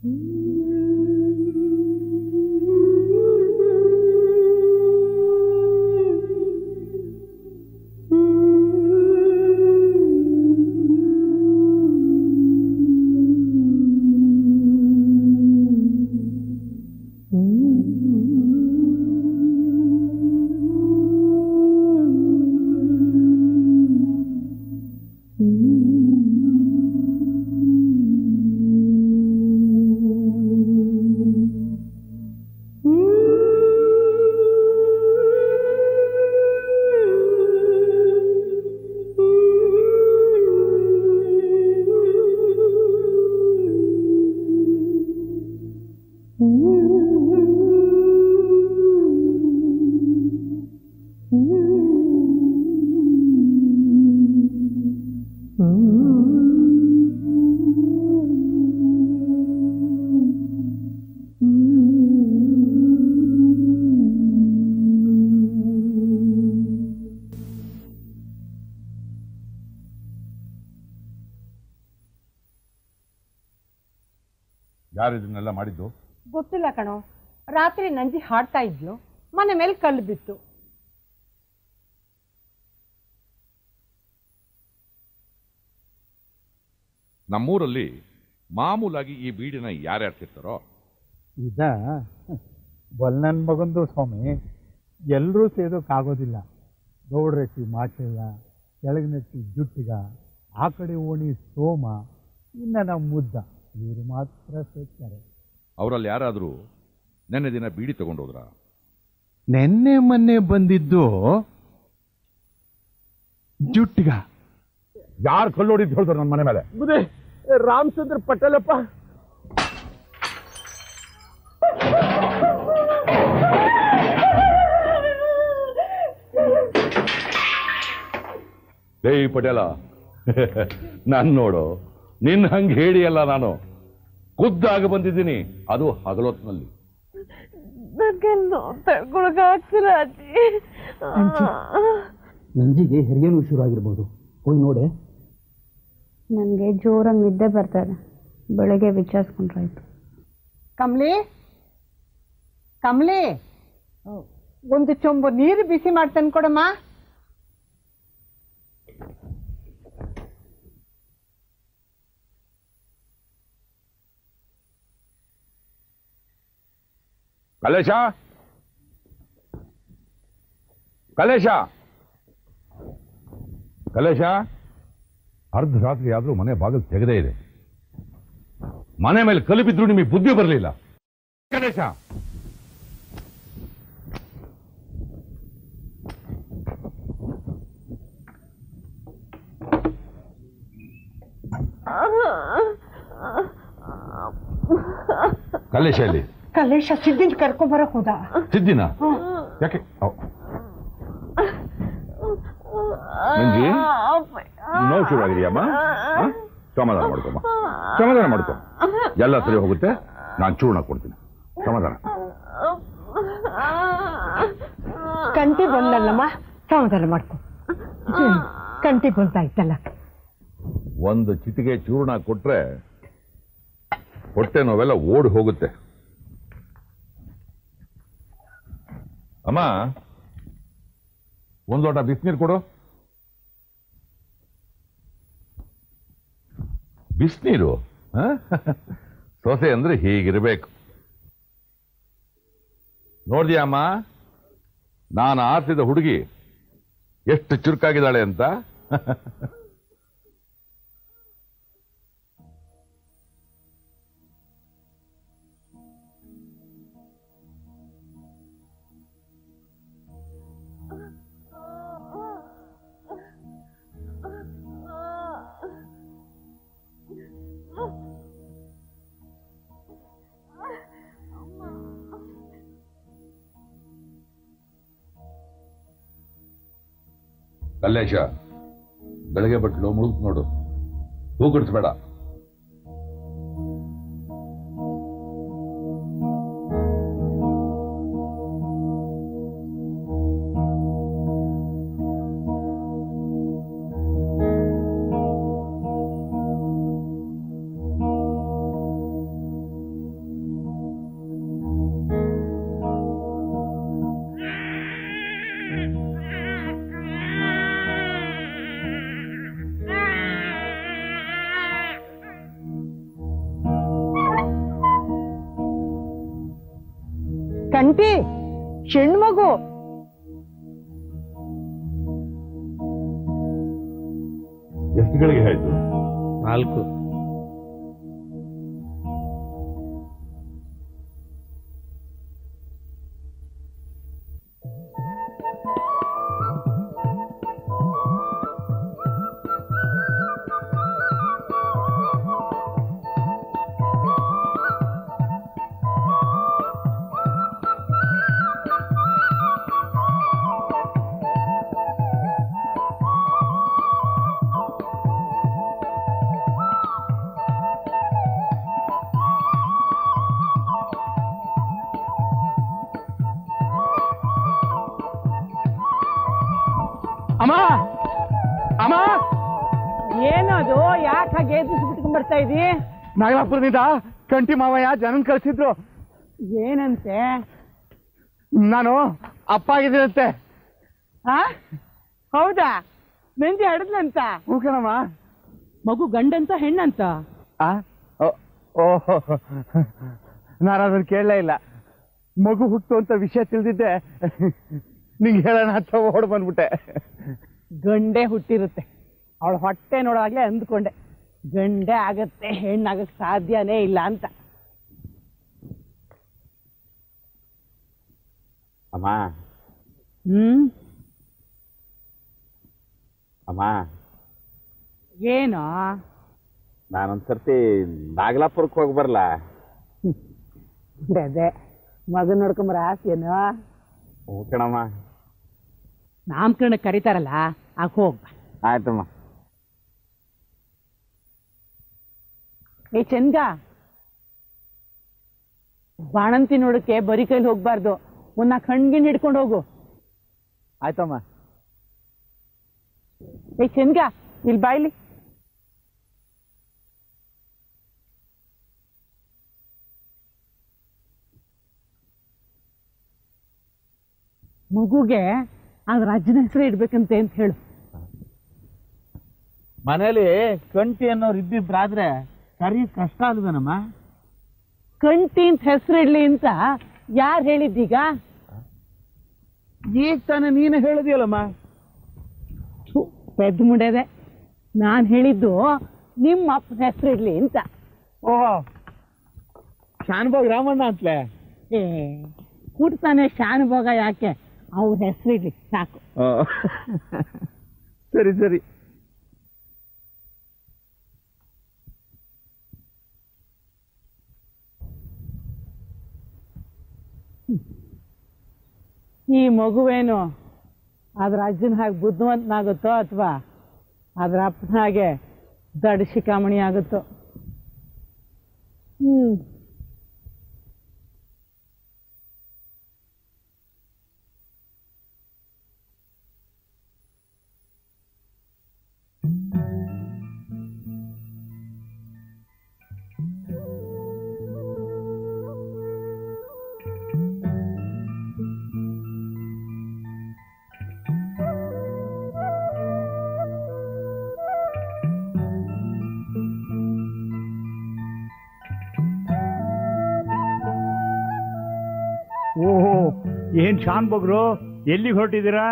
ಯಾರು ಇದನ್ನೆಲ್ಲ ಮಾಡಿದ್ದು? ಗೊತ್ತಿಲ್ಲ ಕಣೋ. ರಾತ್ರಿ ನಂಜಿ ಹಾಡ್ತಾ ಇದ್ಲು, ಮನೆ ಮೇಲೆ ಕಲ್ಲು ಬಿತ್ತು. ನಮ್ಮೂರಲ್ಲಿ ಮಾಮೂಲಾಗಿ ಈ ಬೀಡಿನ ಯಾರ್ಯಾರು ತಿರ್ತಾರೋ ಇದ ಬೊಲ್ಲನ್ ಮಗಂದು ಸ್ವಾಮಿ, ಎಲ್ಲರೂ ಸೇದೋಕ್ಕಾಗೋದಿಲ್ಲ. ಗೌಡ್ರಟ್ಟಿ ಮಾಚಯ್ಯ, ಕೆಳಗಿನಟ್ಟಿ ಜುಟ್ಟಿಗ, ಆ ಕಡೆ ಓಣಿ ಸೋಮ, ಇನ್ನು ನಮ್ಮ ಮುದ್ದ, ಇವರು ಮಾತ್ರ ಸೇರ್ತಾರೆ. ಅವರಲ್ಲಿ ಯಾರಾದರೂ ನೆನ್ನೆ ದಿನ ಬೀಡಿ ತಗೊಂಡೋದ್ರ? ನೆನ್ನೆ ಮೊನ್ನೆ ಬಂದಿದ್ದು ಜುಟ್ಟಿಗ. ಯಾರು ಕಲ್ಲೋಡಿದ್ದು ಹೇಳಿದ್ರು ನನ್ನ ಮನೆ ಮೇಲೆ? ರಾಮಚಂದ್ರ ಪಟೇಲಪ್ಪ. ಏಯ್ ಪಟೇಲ, ನಾನು ನೋಡು, ನಿನ್ನ ಹಂಗೆ ಹೇಳಿಯಲ್ಲ, ನಾನು ಖುದ್ದಾಗಿ ಬಂದಿದ್ದೀನಿ, ಅದು ಹಗಲೊತ್ತಿನಲ್ಲಿ. ನಂಜಿಗೆ ಹೆರಿಗೆನೂ ಶುರು ಆಗಿರ್ಬೋದು, ಹೋಗಿ ನೋಡೆ. ನನಗೆ ಜೋರಾಗಿ ನಿದ್ದೆ ಬರ್ತಾರೆ, ಬೆಳಗ್ಗೆ ವಿಚಾರಿಸ್ಕೊಂಡ್ರಾಯ್ತು. ಕಮಲಿ, ಕಮಲಿ, ಒಂದು ಚೊಂಬು ನೀರು ಬಿಸಿ ಮಾಡ್ತಾನೆ ಕೊಡಮ್ಮ. ಕಲೇಶ, ಕಲೇಶ, ಕಲೇಶ, ಅರ್ಧ ರಾತ್ರಿ ಆದ್ರೂ ಮನೆ ಬಾಗಿಲು ತೆಗೆದೇ ಇದೆ. ಮನೆ ಮೇಲೆ ಕಲ್ಲು ಬಿದ್ರು ನಿಮಗೆ ಬುದ್ಧಿ ಬರಲಿಲ್ಲ. ಕಲೇಶ, ಕಲೇಶ ಇಲ್ಲಿ. ಕಲೇಶ ಸಿದ್ದಿನ ಕರ್ಕೊಂಬರಕ್ ಹೋದ. ಸಿದ್ದಿನ ಯಾಕೆ? ಮಂಜಿ, ನೋವು ಶುರು ಆಗಿದೆಯಮ್ಮ? ಸಮಾಧಾನ ಮಾಡ್ಕೊಮ್ಮ, ಸಮಾಧಾನ ಮಾಡ್ಕೊ, ಎಲ್ಲ ಸರಿ ಹೋಗುತ್ತೆ. ನಾನು ಚೂರ್ಣ ಕೊಡ್ತೀನಿ, ಸಮಾಧಾನ. ಕಂಟಿ ಬಂದಲ್ಲಮ್ಮ, ಸಮಾಧಾನ ಮಾಡ್ಕೊ. ಕಂಟಿ ಬಂತ ಇತ್ತಲ್ಲ. ಒಂದು ಚಿಟಿಗೆ ಚೂರ್ಣ ಕೊಟ್ರೆ ಹೊಟ್ಟೆ ನೋವೆಲ್ಲ ಓಡಿ ಹೋಗುತ್ತೆ. ಅಮ್ಮ, ಒಂದು ಲೋಟ ಬಿಸಿನೀರು ಕೊಡು. ಬಿಸಿನೀರು? ಸೊಸೆ ಅಂದ್ರೆ ಹೀಗಿರ್ಬೇಕು. ನೋಡ್ದಿಯಮ್ಮ, ನಾನು ಆರ್ತಿದ ಹುಡುಗಿ ಎಷ್ಟು ಚುರುಕಾಗಿದ್ದಾಳೆ ಅಂತ. ಕಲ್ಲೇಶ, ಬೆಳಗ್ಗೆ ಬಟ್ಲು ಮುಳುಗ್ ನೋಡು, ಹೂಗುಡಿಸ್ಬೇಡ. ಆಂಟಿ ಹೆಣ್ಮಗು. ಎಷ್ಟು ಗಳಿಗೆ ಆಯ್ತು? 4. ಅಮ್ಮ ಅಮ್ಮ, ಏನದು? ಯಾಕೆ ಹಾಗೆ ಬಿಟ್ಕೊಂಡ್ ಬರ್ತಾ ಇದೀ? ನಾಗಲಾಪುರದಿಂದ ಕಂಟಿ ಮಾವಯ್ಯ ಜನನ್ ಕಳ್ಸಿದ್ರು. ಏನಂತೆ? ನಾನು ಅಪ್ಪ ಆಗಿದ್ದೀನಂತೆ. ಆ ಹೌದಾ? ನಂಜಿ ಹಡದ್ಲಂತ? ಹ್ಞೂ ಕಣಮ್ಮ. ಮಗು ಗಂಡಂತ ಹೆಣ್ಣಂತ? ಓಹೋ, ನಾನು ಅದನ್ನು ಕೇಳಲೇ ಇಲ್ಲ. ಮಗು ಹುಟ್ಟು ಅಂತ ವಿಷಯ ತಿಳಿದಿದ್ದೆ ನಿಂಗೆ ಹೇಳೋಣ ಅಂತ ಓಡ್ ಬಂದ್ಬಿಟ್ಟೆ. ಗಂಡೆ ಹುಟ್ಟಿರುತ್ತೆ. ಅವಳ ಹೊಟ್ಟೆ ನೋಡೋವಾಗ್ಲೇ ಅಂದ್ಕೊಂಡೆ ಗಂಡೆ ಆಗತ್ತೆ, ಹೆಣ್ಣಾಗಕ್ಕೆ ಸಾಧ್ಯನೇ ಇಲ್ಲ ಅಂತ. ಅಮ್ಮ ಅಮ್ಮ, ಏನೋ? ನಾನೊಂದ್ಸರ್ತಿ ನಾಗಲಾಪುರಕ್ಕೆ ಹೋಗಿ ಬರಲ್ಲ? ಅದೇ ಮಗನ್ ನೋಡ್ಕೊಂಬರ ಆಸೆಯೇನು? ಹ್ಞೂ ಕಣಮ್ಮ. ನಾಮಕರಣ ಕರೀತಾರಲ್ಲ, ಆಗ ಹೋಗ್. ಆಯ್ತಮ್ಮ. ಏ ಚಂದ, ಬಾಣಂತಿ ನೋಡಕ್ಕೆ ಬರೀ ಕೈಲಿ ಹೋಗ್ಬಾರ್ದು, ಒಂದ್ ಕಣ್ಗಿಂಡ್ ಹಿಡ್ಕೊಂಡು ಹೋಗು. ಆಯ್ತಮ್ಮ. ಏ ಚಂದ, ಇಲ್ಲಿ ಬಾಯ್ಲಿ. ಮಗುಗೆ ಅದ್ರ ಅಜ್ಜನ ಹೆಸರು ಇಡ್ಬೇಕಂತೆ ಅಂತ ಹೇಳು. ಮನೇಲಿ ಕಂಟಿ ಅನ್ನೋರು ಇದ್ದಿದ್ರಾದ್ರೆ ಸರಿ ಕಷ್ಟ ಅಲ್ವೇನಮ್ಮ? ಕಂಟಿ ಅಂತ ಹೆಸರು ಇಡ್ಲಿ ಅಂತ ಯಾರು ಹೇಳಿದ್ದೀಗ? ಈಗ ತಾನೇ ನೀನು ಹೇಳಿದ್ಯಲ್ಲಮ್ಮ. ಪೆದ್ದ ಮುಂಡೆದೆ, ನಾನು ಹೇಳಿದ್ದು ನಿಮ್ಮ ಅಪ್ಪನ ಹೆಸರು ಇಡ್ಲಿ ಅಂತ. ಓಹೋ, ಶಾನ್ಭೋಗ್ ರಾಮಣ್ಣ ಅಂತಲೇ? ಏ ಹುಡ್ತಾನೆ ಶಾನುಭೋಗ ಯಾಕೆ, ಅವ್ರ ಹೆಸರು ಇಡ್ಲಿ ಸಾಕು. ಸರಿ ಸರಿ. ಈ ಮಗುವೇನು ಅದ್ರ ಅಜ್ಜನ ಹಾಗೆ ಬುದ್ಧಿವಂತನಾಗುತ್ತೋ ಅಥವಾ ಅದ್ರ ಅಪ್ಪನ ಹಾಗೆ ದಡ್ ಶಿಖಾಮಣಿ ಆಗುತ್ತೋ? ಓಹೋ, ಏನ್ ಶಾನ್ಭೋಗ್ರು, ಎಲ್ಲಿಗೆ ಹೊರಟಿದ್ದೀರಾ?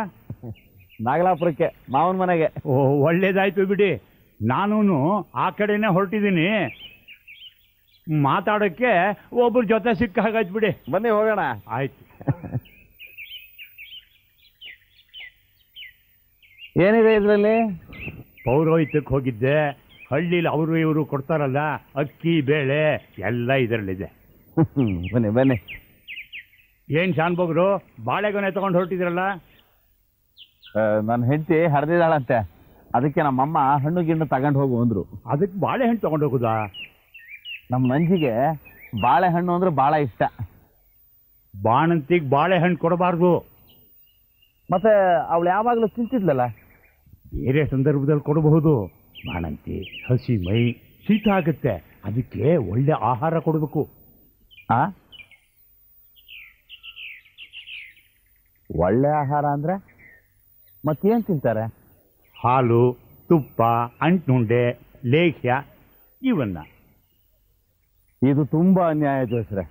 ನಾಗಲಾಪುರಕ್ಕೆ, ಮಾವನ ಮನೆಗೆ. ಓಹ್, ಒಳ್ಳೇದಾಯ್ತು ಬಿಡಿ. ನಾನು ಆ ಕಡೆನೇ ಹೊರಟಿದ್ದೀನಿ. ಮಾತಾಡೋಕ್ಕೆ ಒಬ್ಬರ ಜೊತೆ ಸಿಕ್ಕ ಹಾಗಾಯ್ತು ಬಿಡಿ. ಬನ್ನಿ ಹೋಗೋಣ. ಆಯ್ತು. ಏನಿದೆ ಇದರಲ್ಲಿ? ಪೌರೋಹಿತ್ಯಕ್ಕೆ ಹೋಗಿದ್ದೆ. ಹಳ್ಳಿಲಿ ಅವರು ಇವರು ಕೊಡ್ತಾರಲ್ಲ, ಅಕ್ಕಿ ಬೇಳೆ ಎಲ್ಲ ಇದರಲ್ಲಿದೆ. ಬನ್ನಿ ಬನ್ನಿ. ಏನ್ ಶಾನ್ಭೋಗ್ರು, ಬಾಳೆಗೊನೆ ತಗೊಂಡು ಹೊರಟಿದ್ರಲ್ಲ? ನನ್ನ ಹೆಂಡತಿ ಹರಿದಿದ್ದಾಳಂತೆ, ಅದಕ್ಕೆ ನಮ್ಮಮ್ಮ ಹಣ್ಣು ಗಿಣ್ಣು ತಗೊಂಡು ಹೋಗು ಅಂದ್ರು. ಅದಕ್ಕೆ ಬಾಳೆಹಣ್ಣು ತಗೊಂಡು ಹೋಗುದಾ? ನಮ್ಮ ನಂಜಿಗೆ ಬಾಳೆಹಣ್ಣು ಅಂದ್ರೆ ಭಾಳ ಇಷ್ಟ. ಬಾಣಂತಿಗೆ ಬಾಳೆಹಣ್ಣು ಕೊಡಬಾರ್ದು. ಮತ್ತೆ ಅವಳು ಯಾವಾಗಲೂ ತಿಂತಿದ್ಲಲ್ಲ? ಬೇರೆ ಸಂದರ್ಭದಲ್ಲಿ ಕೊಡಬಹುದು. ಬಾಣಂತಿ ಹಸಿ ಮೈ, ಶೀತ ಆಗುತ್ತೆ, ಅದಕ್ಕೆ ಒಳ್ಳೆ ಆಹಾರ ಕೊಡಬೇಕು. ಒಳ್ಳೆ ಆಹಾರ ಅಂದ್ರೆ ಮತ್ತೇನು ತಿಂತಾರೆ? ಹಾಲು, ತುಪ್ಪ, ಅಂಟ್ನುಂಡೆ, ಲೇಹ್ಯ ಇವನ್ನ. ಇದು ತುಂಬಾ ಅನ್ಯಾಯ ಜೋಸ್ರೆ.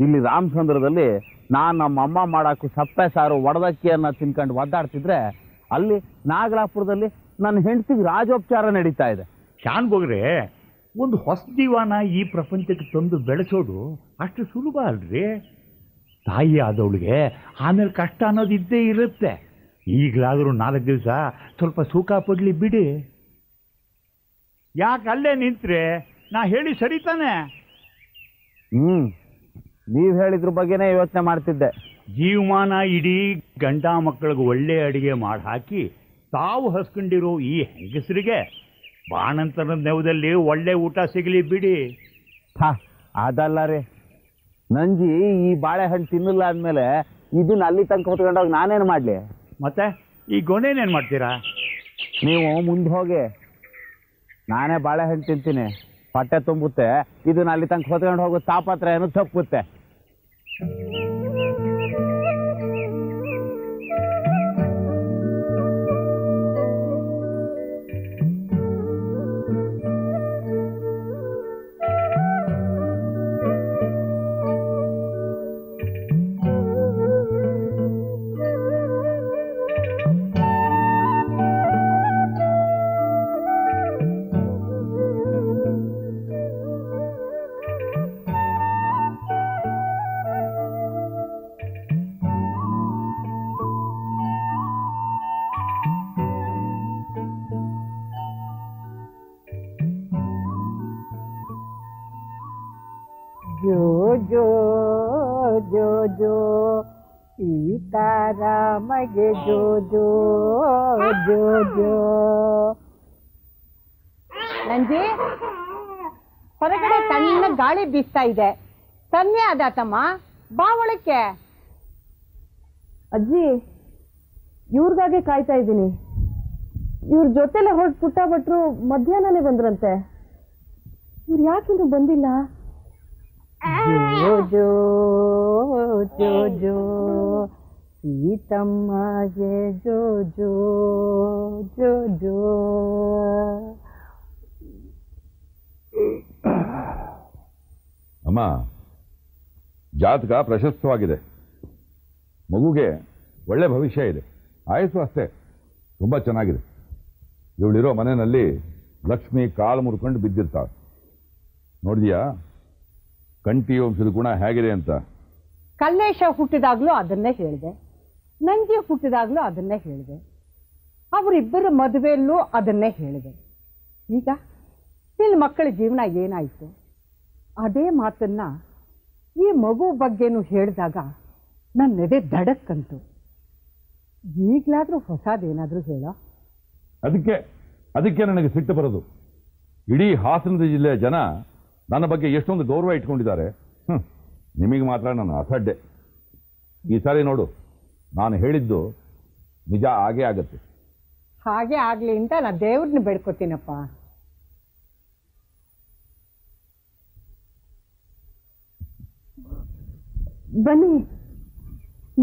ಇಲ್ಲಿ ರಾಮಚಂದ್ರದಲ್ಲಿ ನಾನು ನಮ್ಮಮ್ಮ ಮಾಡಾಕು ಸಪ್ಪೆ ಸಾರು ಒಡದಕ್ಕಿಯನ್ನ ತಿನ್ಕೊಂಡು ಒದ್ದಾಡ್ತಿದ್ರೆ ಅಲ್ಲಿ ನಾಗಲಾಪುರದಲ್ಲಿ ನನ್ನ ಹೆಂಡತಿಗೆ ರಾಜೋಪಚಾರ ನಡೀತಾ ಇದೆ. ಶಾನ್ಬೋಗ್ರೆ, ಒಂದು ಹೊಸ ಜೀವನ ಈ ಪ್ರಪಂಚಕ್ಕೆ ತಂದು ಬೆಳೆಸೋದು ಅಷ್ಟು ಸುಲಭ ಅಲ್ರಿ. ತಾಯಿ ಆದವಳಿಗೆ ಆಮೇಲೆ ಕಷ್ಟ ಅನ್ನೋದು ಇದ್ದೇ ಇರುತ್ತೆ. ಈಗಲಾದರೂ 4 ದಿವಸ ಸ್ವಲ್ಪ ಸುಖ ಪಡ್ಲಿ ಬಿಡಿ. ಯಾಕೆ ಅಲ್ಲೇ ನಿಂತ್ರೆ ನಾ ಹೇಳಿ ಸರಿತಾನೆ? ನೀವು ಹೇಳಿದ್ರ ಬಗ್ಗೆನೇ ಯೋಚನೆ ಮಾಡ್ತಿದ್ದೆ. ಜೀವಮಾನ ಇಡೀ ಗಂಡ ಮಕ್ಕಳಿಗೆ ಒಳ್ಳೆ ಅಡಿಗೆ ಮಾಡಿ ಹಾಕಿ ತಾವು ಹಸ್ಕೊಂಡಿರೋ ಈ ಹೆಂಗಸರಿಗೆ ಬಾಣಂತನದ ನೆವದಲ್ಲಿ ಒಳ್ಳೆ ಊಟ ಸಿಗಲಿ ಬಿಡಿ. ಅದಲ್ಲ ರೀ, ನಂಜಿ ಈ ಬಾಳೆಹಣ್ಣು ತಿನ್ನಲ್ಲ ಅಂದಮೇಲೆ ಇದನ್ನ ಅಲ್ಲಿ ತನಕ ಹೊತ್ಕೊಂಡೋಗಿ ನಾನೇನು ಮಾಡಲಿ? ಮತ್ತೆ ಈ ಗೊನೆನೇನು ಮಾಡ್ತೀರಾ? ನೀವು ಮುಂದೆ ಹೋಗಿ, ನಾನೇ ಬಾಳೆಹಣ್ಣು ತಿಂತೀನಿ, ಹೊಟ್ಟೆ ತುಂಬುತ್ತೆ. ಇದನ್ನ ಅಲ್ಲಿ ತನಕ ಹೊತ್ಕೊಂಡು ಹೋಗೋ ತಾಪತ್ರ ಏನು ತಪ್ಪುತ್ತೆ. ಜೋ ಜೋ ಜೋ ಜೋ ಸೀತಾರಾಮಗೆ ಜೋ ಜೋ ಜೋ ಜೋ. ನಂಜಿ, ಹೊರಗಡೆ ತಣ್ಣ ಗಾಳಿ ಬೀಸ್ತಾ ಇದೆ. ಸಂಜೆ ಆದಾತಮ್ಮ, ಬಾ ಒಳಕ್ಕೆ. ಅಜ್ಜಿ, ಇವ್ರಿಗಾಗೆ ಕಾಯ್ತಾ ಇದ್ದೀನಿ. ಇವ್ರ ಜೊತೆಲೆ ಹೊರಟು ಪುಟ್ಟ ಭಟ್ರು ಮಧ್ಯಾಹ್ನನೇ ಬಂದ್ರಂತೆ. ಇವ್ರು ಯಾಕಿನ್ನು ಬಂದಿಲ್ಲ? ಜೋ ಜೋ ಜೋ ಜೋ ಸೀತಮ್ಮಗೆ ಜೋ ಜೋ ಜೋ ಜೋ. ಅಮ್ಮ, ಜಾತಕ ಪ್ರಶಸ್ತವಾಗಿದೆ. ಮಗುಗೆ ಒಳ್ಳೆ ಭವಿಷ್ಯ ಇದೆ. ಆಯಸ್ಸು ಅಷ್ಟೇ ತುಂಬ ಚೆನ್ನಾಗಿದೆ. ಇವಳಿರೋ ಮನೆಯಲ್ಲಿ ಲಕ್ಷ್ಮಿ ಕಾಲು ಮುರ್ಕೊಂಡು ಬಿದ್ದಿರ್ತಾಳೆ. ನೋಡಿದ್ಯಾ ಕಂಠಿ ವಂಶದ ಗುಣ ಹೇಗಿದೆ ಅಂತ? ಕಲ್ಲೇಶ ಹುಟ್ಟಿದಾಗ್ಲೂ ಅದನ್ನೇ ಹೇಳಿದೆ, ನಂಜಿ ಹುಟ್ಟಿದಾಗ್ಲೂ ಅದನ್ನೇ ಹೇಳಿದೆ, ಅವರಿಬ್ಬರ ಮದುವೆಯಲ್ಲೂ ಅದನ್ನೇ ಹೇಳಿದೆ. ಈಗ ನಿನ್ನ ಮಕ್ಕಳ ಜೀವನ ಏನಾಯಿತು? ಅದೇ ಮಾತನ್ನ ಈ ಮಗು ಬಗ್ಗೆನೂ ಹೇಳಿದಾಗ ನನ್ನ ಎದೆ ದಡಕ್ಕಂತು. ಈಗಲಾದರೂ ಹೊಸದೇನಾದರೂ ಹೇಳೋ. ಅದಕ್ಕೆ ನನಗೆ ಸಿಟ್ಟು ಬರೋದು. ಇಡೀ ಹಾಸನದ ಜಿಲ್ಲೆಯ ಜನ ನನ್ನ ಬಗ್ಗೆ ಎಷ್ಟೊಂದು ಗೌರವ ಇಟ್ಕೊಂಡಿದ್ದಾರೆ. ನಿಮಗೆ ಮಾತ್ರ ನಾನು ಅಸಡ್ಡೆ. ಈ ಸಾರಿ ನೋಡು, ನಾನು ಹೇಳಿದ್ದು ನಿಜ ಆಗೇ ಆಗತ್ತೆ. ಹಾಗೆ ಆಗಲಿ ಅಂತ ನಾನು ದೇವ್ರನ್ನ ಬೇಡ್ಕೊತೀನಪ್ಪ. ಬನ್ನಿ,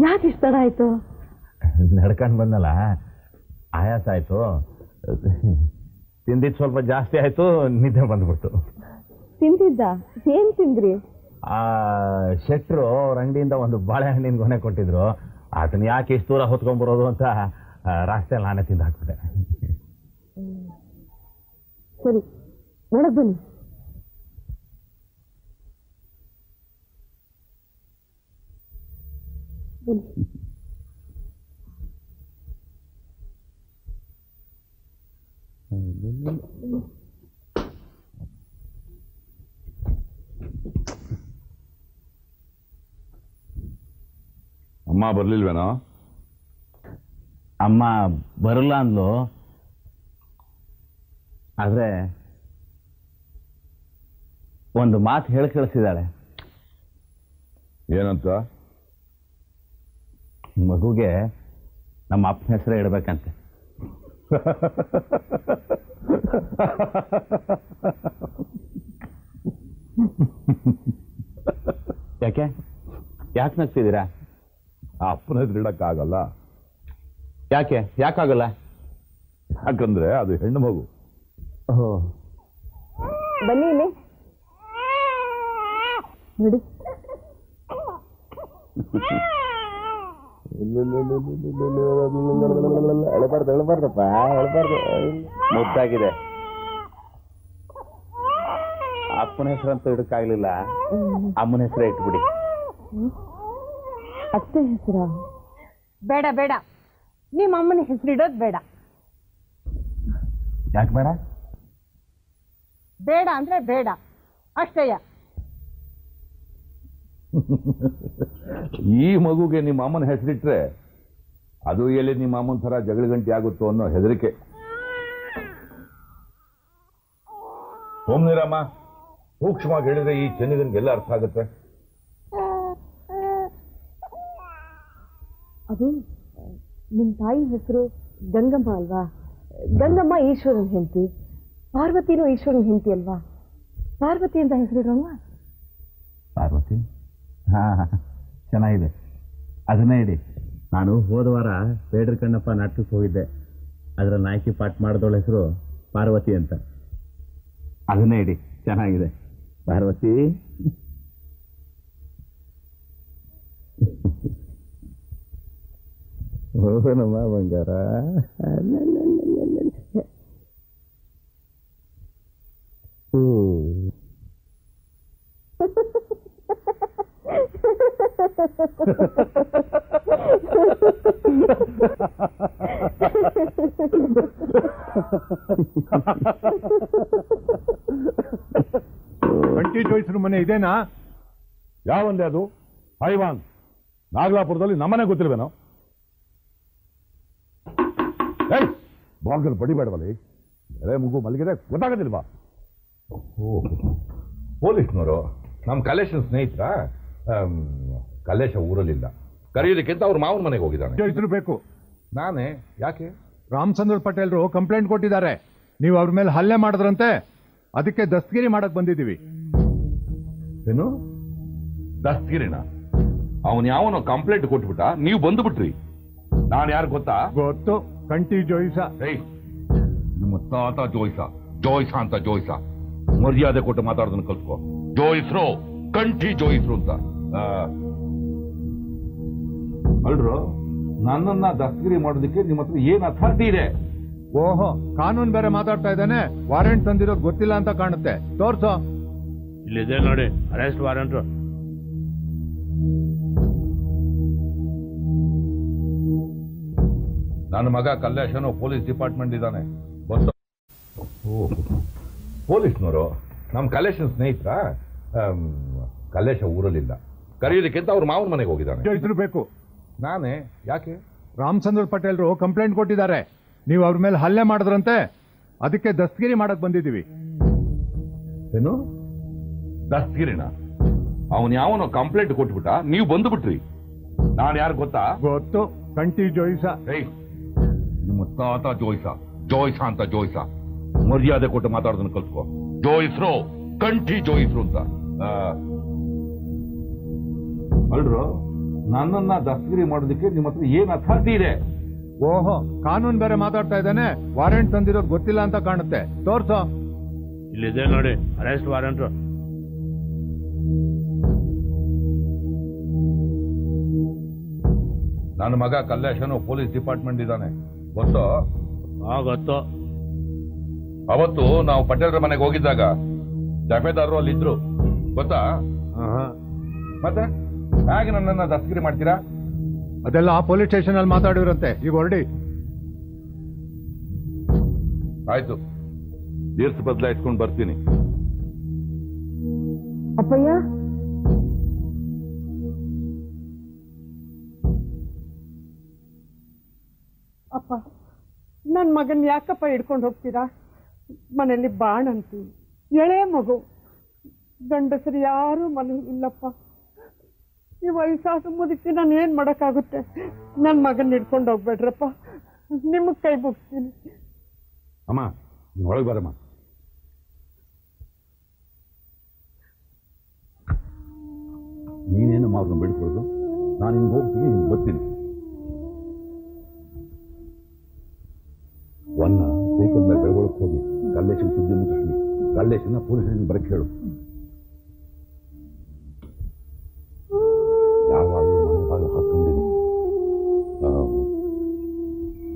ಯಾಕೆ ಇಷ್ಟ ತಡ ಆಯ್ತು? ನಡ್ಕೊಂಡು ಬಂದಲ್ಲ, ಆಯಾಸ ಆಯ್ತು, ತಿಂದಿದ್ದು ಸ್ವಲ್ಪ ಜಾಸ್ತಿ ಆಯ್ತು, ನಿದ್ದೆ ಬಂದ್ಬಿಟ್ಟು. ತಿಂದಿದ್ದ? ಏನ್ ತಿಂದ್ರಿ? ಶೆಟ್ರು ಅವ್ರ ಅಂಗಡಿಯಿಂದ ಒಂದು ಬಾಳೆಹಣ್ಣಿನ ಗೊನೆ ಕೊಟ್ಟಿದ್ರು. ಅದನ್ನ ಯಾಕೆ ಇಷ್ಟು ದೂರ ಹೊತ್ಕೊಂಡ್ಬರೋದು ಅಂತ ರಾಸ್ತೆಯಲ್ಲಿ ನಾನೇ ತಿಂದು ಹಾಕ್ಬಿಟ್ಟೆ. ಸರಿ, ಒಳಗ್ ಬನ್ನಿ. ಅಮ್ಮ ಬರ್ಲಿಲ್ವೇನೋ? ಅಮ್ಮ ಬರಲ್ಲ ಅಂದ್ಲು, ಆದ್ರೆ ಒಂದು ಮಾತು ಹೇಳಿ ಕಳಿಸಿದಾಳೆ. ಏನಂತ? ಮಗುಗೆ ನಮ್ಮ ಅಪ್ಪನ ಹೆಸರೇ ಇಡಬೇಕಂತೆ. ಯಾಕೆ ನಗ್ತಿದ್ದೀರಾ? ಆ ಅಪ್ಪನ ಹೆಸರು ಇಡಕ್ಕಾಗಲ್ಲ. ಯಾಕಾಗಲ್ಲ? ಯಾಕಂದ್ರೆ ಅದು ಹೆಣ್ಣು ಮಗು. ಬನ್ನಿ ಇಲ್ಲಿ ನೋಡಿ. ಅಳಬಾರ್ದಪ್ಪ ಅಳಬಾರ್ದು. ಮುದ್ದಾಗಿದೆ. ಅಪ್ಪನ ಹೆಸರಂತೂ ಇಡಕ್ಕಾಗ್ಲಿಲ್ಲ, ಅಮ್ಮನ ಹೆಸರೇ ಇಟ್ಬಿಡಿ. ಅತ್ತೆ ಹೆಸರ ಬೇಡ ಬೇಡ, ನಿಮ್ಮ ಅಮ್ಮನ ಹೆಸರಿಡೋದು ಬೇಡ. ಯಾಕೆ ಬೇಡ? ಬೇಡ ಅಂದ್ರೆ ಬೇಡ ಅಷ್ಟೇಯ. ಈ ಮಗುಗೆ ನಿಮ್ಮ ಅಮ್ಮನ ಹೆಸರಿಟ್ರೆ ಅದು ಎಲ್ಲಿ ನಿಮ್ಮ ಅಮ್ಮನ ಥರ ಜಗಳ ಗಂಟೆ ಆಗುತ್ತೋ ಅನ್ನೋ ಹೆದರಿಕೆ. ಸೋಮನಿರಮ್ಮ, ಸೂಕ್ಷ್ಮವಾಗಿ ಹೇಳಿದ್ರೆ ಈ ಚೆನ್ನಿಗನಿಗೆಲ್ಲ ಅರ್ಥ ಆಗುತ್ತೆ. ಅದು ನಿಮ್ಮ ತಾಯಿ ಹೆಸರು ಗಂಗಮ್ಮ ಅಲ್ವಾ? ಗಂಗಮ್ಮ ಈಶ್ವರನ್ ಹೆಂಡತಿ, ಪಾರ್ವತಿನೂ ಈಶ್ವರನ್ ಹೆಂಡತಿ ಅಲ್ವಾ? ಪಾರ್ವತಿ ಅಂತ ಹೆಸರಿಡೋಣ. ಪಾರ್ವತಿ? ಹಾ, ಚೆನ್ನಾಗಿದೆ, ಅದನ್ನೇ ಇಡಿ. ನಾನು ಹೋದ ವಾರ ಬೇಡ್ರ ಕಣ್ಣಪ್ಪ ನಾಟಕಕ್ಕೆ ಹೋಗಿದ್ದೆ. ಅದರ ನಾಯಕಿ ಪಾಠ ಮಾಡಿದವಳ ಹೆಸರು ಪಾರ್ವತಿ ಅಂತ. ಅದನ್ನೇ ಇಡಿ, ಚೆನ್ನಾಗಿದೆ. ಪಾರ್ವತಿ. ಹೋಗೋಣಮ್ಮ ಬಂಗಾರ. ಕಂಟಿ ಜೋಯಿಸ್ರು ಮನೆ ಇದೇನಾ? ಯಾವಂದೆ ಅದು? ಹೈವಾನ್ ನಾಗಲಾಪುರದಲ್ಲಿ ನಮ್ಮನೆ ಗೊತ್ತಿಲ್ವೇನೋ? ಬಾಗಿಲು ಬಡಿಬೇಡವಲ್ಲಿ, ಎಳೆ ಮಗು ಮಲಗಿದೆ, ಗೊತ್ತಾಗೋದಿಲ್ವಾ? ಪೊಲೀಸ್ನವರು ನಮ್ಮ ಕಲೇಶನ್ ಸ್ನೇಹಿತರ. ಕಲೇಶ ಊರಲ್ಲಿಲ್ಲ, ಕರೆಯೋದಕ್ಕಿಂತ ಅವ್ರ ಮಾವನ ಮನೆಗೆ ಹೋಗಿದ್ದಾನೆ. ಜೋಯಿಸ್ರು ಬೇಕು. ನಾನೇ? ಯಾಕೆ? ರಾಮಚಂದ್ರ ಪಟೇಲ್ರು ಕಂಪ್ಲೇಂಟ್ ಕೊಟ್ಟಿದ್ದಾರೆ, ನೀವು ಅವ್ರ ಮೇಲೆ ಹಲ್ಲೆ ಮಾಡಿದ್ರಂತೆ. ಅದಕ್ಕೆ ದಸ್ತಗಿರಿ ಮಾಡಕ್ ಬಂದಿದ್ದೀವಿ. ಏನು ದಸ್ತಗಿರಿನ? ಅವನು ಯಾವನೋ ಕಂಪ್ಲೇಂಟ್ ಕೊಟ್ಬಿಟ್ಟ, ನೀವು ಬಂದುಬಿಟ್ರಿ. ನಾನು ಯಾರು ಗೊತ್ತಾ? ಗೊತ್ತು, ಕಂಟಿ ಜೋಯಿಸ. ನಿಮ್ಮ ತಾತ ಜೋಯಿಸ, ಜೋಯಿಸ ಅಂತ ಜೋಯಿಸ. ಮರ್ಯಾದೆ ಕೊಟ್ಟು ಮಾತಾಡೋದನ್ನ ಕಲ್ತ್ಕೋ. ಜೋಯಿಸ್ರು, ಕಂಠಿ ಜೋಯಿಸ್ರು ಅಂತ. ಅಲ್ರು, ನನ್ನನ್ನ ದಸ್ತಗಿರಿ ಮಾಡೋದಕ್ಕೆ ನಿಮ್ಮ ಹತ್ರ ಏನ್ ಅಥಾರಿಟಿ ಇದೆ? ಓಹೋ, ಕಾನೂನು ಬೇರೆ ಮಾತಾಡ್ತಾ ಇದ್ದಾನೆ. ವಾರೆಂಟ್ ತಂದಿರೋದು ಗೊತ್ತಿಲ್ಲ ಅಂತ ಕಾಣುತ್ತೆ. ತೋರ್ಸೋ. ಇಲ್ಲಿದೆ ನೋಡಿ, ಅರೆಸ್ಟ್ ವಾರೆಂಟ್. ನನ್ನ ಮಗ ಕಲ್ಲೇಶನು ಪೊಲೀಸ್ ಡಿಪಾರ್ಟ್ಮೆಂಟ್ ಇದ್ದಾನೆ, ಗೊತ್ತು? ಪೊಲೀಸ್ನವರು ನಮ್ಮ ಕಲೇಶನ್ ಸ್ನೇಹಿತರ. ಕಲ್ಲೇಶ ಊರಲ್ಲಿಲ್ಲ, ಕರೆಯೋದಕ್ಕಿಂತ ಅವ್ರ ಮಾವನ ಮನೆಗೆ ಹೋಗಿದ್ದಾನೆ. ಜೋಯಿಸ್ರು ಬೇಕು. ನಾನೇ? ಯಾಕೆ? ರಾಮಚಂದ್ರ ಪಟೇಲ್ರು ಕಂಪ್ಲೇಂಟ್ ಕೊಟ್ಟಿದ್ದಾರೆ, ನೀವು ಅವ್ರ ಮೇಲೆ ಹಲ್ಲೆ ಮಾಡಿದ್ರಂತೆ. ಅದಕ್ಕೆ ದಸ್ತಗಿರಿ ಮಾಡಕ್ ಬಂದಿದ್ದೀವಿ. ಏನು ದಸ್ತಗಿರಿನ? ಅವನು ಯಾವನೋ ಕಂಪ್ಲೇಂಟ್ ಕೊಟ್ಬಿಟ್ಟ, ನೀವು ಬಂದುಬಿಟ್ರಿ. ನಾನು ಯಾರು ಗೊತ್ತಾ? ಗೊತ್ತು, ಕಂಟಿ ಜೋಯಿಸ. ನಿಮ್ಮ ತಾತ ಜೋಯಿಸ, ಜೋಯಿಸ ಅಂತ ಜೋಯಿಸ. ಮರ್ಯಾದೆ ಕೊಟ್ಟು ಮಾತಾಡೋದನ್ನ ಕಲ್ತ್ಕೋ. ಜೋಯಿಸ್ರು, ಕಂಠಿ ಜೋಯಿಸ್ರು ಅಂತ. ಅಲ್ರು, ನನ್ನನ್ನ ದಸ್ತಗಿರಿ ಮಾಡೋದಕ್ಕೆ ನಿಮ್ಮ ಹತ್ರ ಏನ್ ಅಥಾರಿಟಿ ಇದೆ? ಓಹೋ, ಕಾನೂನು ಬೇರೆ ಮಾತಾಡ್ತಾ ಇದ್ದಾನೆ. ವಾರೆಂಟ್ ತಂದಿರೋದು ಗೊತ್ತಿಲ್ಲ ಅಂತ ಕಾಣುತ್ತೆ. ತೋರ್ಸೋ. ಇಲ್ಲಿದೆ ನೋಡಿ, ಅರೆಸ್ಟ್ ವಾರೆಂಟ್. ನನ್ನ ಮಗ ಕಲ್ಲೇಶನು ಪೊಲೀಸ್ ಡಿಪಾರ್ಟ್ಮೆಂಟ್ ಇದ್ದಾನೆ, ಗೊತ್ತು? ಗೊತ್ತು. ಅವತ್ತು ನಾವು ಪಟೇಲ್ರ ಮನೆಗೆ ಹೋಗಿದ್ದಾಗ ಜಪೇದಾರರು ಅಲ್ಲಿ ಇದ್ರು, ಗೊತ್ತಾ? ಮತ್ತೆ ಹೇಗೆ ನನ್ನನ್ನ ದಸ್ತಗಿರಿ ಮಾಡ್ತೀರಾ? ಅದೆಲ್ಲ ಪೊಲೀಸ್ ಸ್ಟೇಷನ್ ಅಲ್ಲಿ ಮಾತಾಡಿರಂತೆ. ಈಗ ಹೊರಡಿ. ಆಯ್ತು, ತೀರ್ಸು ಬದಲಾಯಿಸ್ಕೊಂಡು ಬರ್ತೀನಿ. ಅಪ್ಪಯ್ಯ, ಅಪ್ಪ, ನನ್ನ ಮಗನ್ ಯಾಕಪ್ಪ ಹಿಡ್ಕೊಂಡು ಹೋಗ್ತೀರಾ? ಮನೆಯಲ್ಲಿ ಬಾಣಂತಿ, ಎಳೆ ಮಗು, ಗಂಡಸರು ಯಾರೂ ಮನೆ ಇಲ್ಲಪ್ಪ. ಈ ವಯಸ್ಸಾದ ಮುದುಕಿ ನಾನು ಏನು ಮಾಡೋಕ್ಕಾಗುತ್ತೆ? ನನ್ನ ಮಗನ ಹಿಡ್ಕೊಂಡು ಹೋಗ್ಬೇಡ್ರಪ್ಪ, ನಿಮಗೆ ಕೈ ಮುಗಿಸ್ತೀನಿ. ಅಮ್ಮ, ನೀನು ಒಳಗೆ ಬರಮ್ಮ. ನೀನೇನಮ್ಮ ಅವ್ರನ್ನ ಬಿಡ್ಕೊಡೋದು? ನಾನು ಹಿಂಗೆ ಹೋಗ್ತೀನಿ, ಹಿಂಗೆ ಬರ್ತೀನಿ. ಒನ್ನ ಸೈಕಲ್ ಮೇಲೆ ಬೆಳಗೊಳಕ್ಕೆ ಹೋಗಿ ಕಲ್ಲೇಶನ್ ಸುದ್ದಿ ಮುಟ್ಟಿಸ್ಲಿ. ಕಲ್ಲೇಶನ್ನ ಪೊಲೀಸರಿಗೆ ಬರಕ್ಕೆ ಹೇಳು. ಯಾವಾಗಲೂ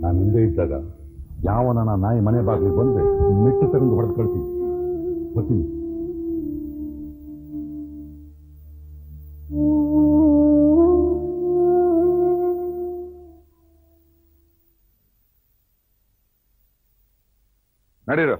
ನಾನು ಹಿಂದೆ ಇದ್ದಾಗ ಯಾವನ ನಾಯಿ ಮನೆ ಬಾಗಿಲಿಗೆ ಬಂದ್ರೆ ಮೆಟ್ಟು ತಗೊಂಡು ಹೊಡೆದು ಕಳ್ತೀನಿ. ಬರ್ತೀನಿ. ನಡೀರು.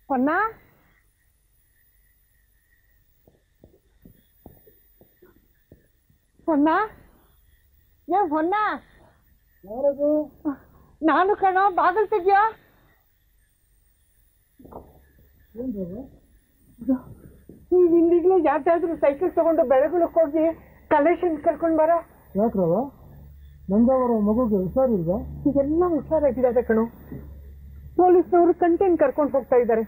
ಹೊನ್ನ ಹೊನ್ನ ಹೊನ್ನ ನಾನು ಕಣ ಬಾಗಲ್ ತೆಗಿಯೋ. ನೀವು ಇಲ್ಲಿಗ್ಲೇ ಯಾವ್ದಾದ್ರು ಸೈಕಲ್ ತಗೊಂಡು ಬೆಳಗುಳಕ್ಕೆ ಹೋಗಿ ಕಲೆಕ್ಷನ್ ಕರ್ಕೊಂಡು ಬರ. ಯಾಕ್ರವ ನಂದವರ ಮಗುಗೆ ಹುಷಾರಿಲ್ವಾ? ಎಲ್ಲ ಹುಷಾರಾಗಿದ್ದಾರೆ ಕಣು. ಪೊಲೀಸ್ನವರು ಕಂಟೇನ್ ಕರ್ಕೊಂಡು ಹೋಗ್ತಾ ಇದ್ದಾರೆ.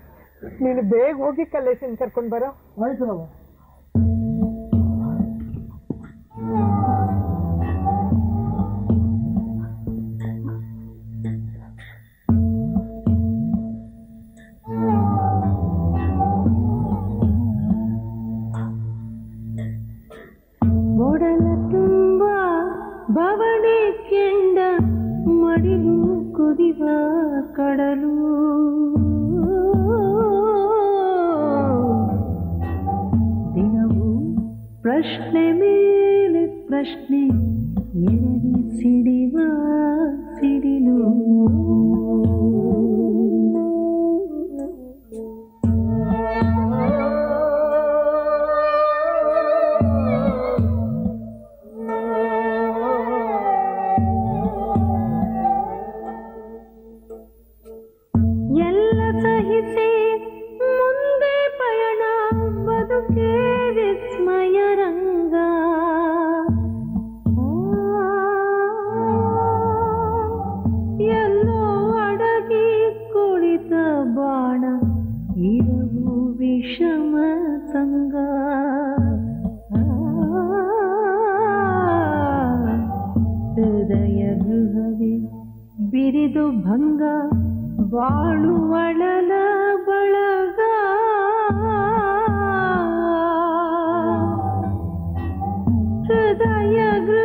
ನೀನು ಬೇಗ ಹೋಗಿ ಕಲೆಕ್ಷನ್ ಕರ್ಕೊಂಡು ಬರೋ. ಆಯ್ತು ರವ. ಒಡಲ ತುಂಬ ಬವಣೆ ಕೆಂಡ ಮಡಿಲು ಕುದಿವ ಕಡಲು ದಿನವೂ ಪ್ರಶ್ನೆ ಮೇಲೆ ಪ್ರಶ್ನೆ ಎರಗಿ ಸಿಡಿವ ಸಿಡಿಲು ಮುಂದೆ ಪಯಣ ಬದುಕೆ ವಿಸ್ಮಯ ರಂಗ ಎಲ್ಲೋ ಅಡಗಿ ಕುಳಿತ ಬಾಣ ಇರವು ವಿಷಮ ಸಂಗ ಹೃದಯ ಗೃಹವೇ ಬಿರಿದು ಭಂಗ ಬಾಳುವಳಲ ಬಳಗ ಹೃದಯ ಗೃಹ